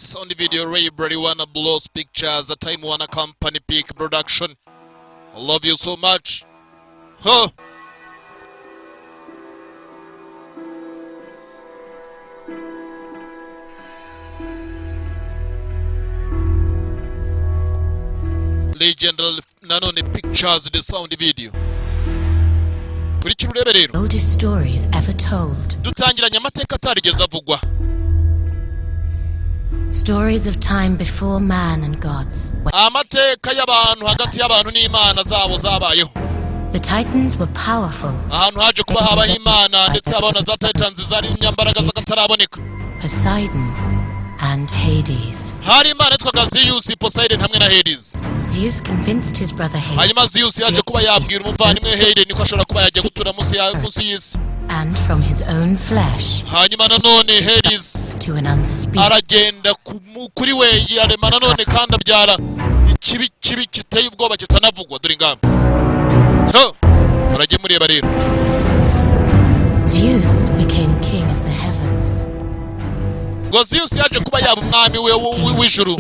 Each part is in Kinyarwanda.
sound video, Ray Wanna Blows Pictures, a Time Wanna Company Peak Production. I love you so much. Huh? Legendary Nanone Pictures, the sound video. Oldest stories ever told. Stories of time before man and gods. The Titans were powerful. Poseidon and Hades. Zeus convinced his brother Hades, and from his own flesh, to an unspeakable. Zeus became king of the heavens. Zeus yaje kuba yaba umwami w'ijuru.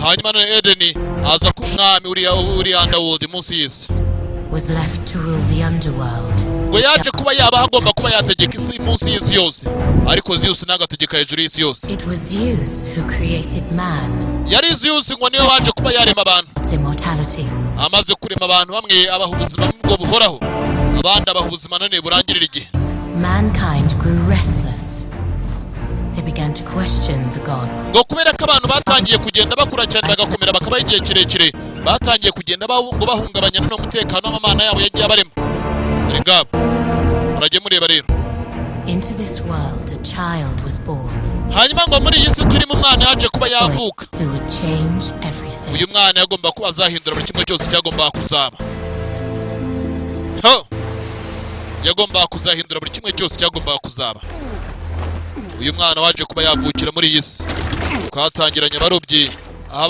Hanyuma na Edeni aza ku mwami uri underworld munsi y'isi. Was left to rule the underworld. Ngo yaje kuba yaba hagomba kuba yategeka isi munsi y'isi yose. Ariko Zeus nagategeka hejuru y'isi yose. It was Zeus who created man. Yari Zeus ngo niwe waje kuba yarema abantu. Immortality. Amaze kurema abantu bamwe abaha ubuzima bwo buhoraho. Abandi abaha ubuzima none burangirira igihe. Mankind grew restless. They began to question the gods. Ngo kubera ko abantu batangiye kugenda bakura cyane bagakomera bakaba igihe kirekire, batangiye kugenda ngo bahungabanya no mutekano w'amana yabo yagiye abarema. Ari ngabo murage mureba rero. Into this world a child was born. Hanyuma ngo muri iyi si turimo umwana yaje kuba yavuka. Who would change everything. Uyu mwana yagomba kuba azahindura buri kimwe cyose cyagomba kuzaba. Ho! Yagomba kuzahindura buri kimwe cyose cyagomba kuzaba. Uyu mwana waje kuba yavukira muri iyi si. Twatangiranye abarobyi, aho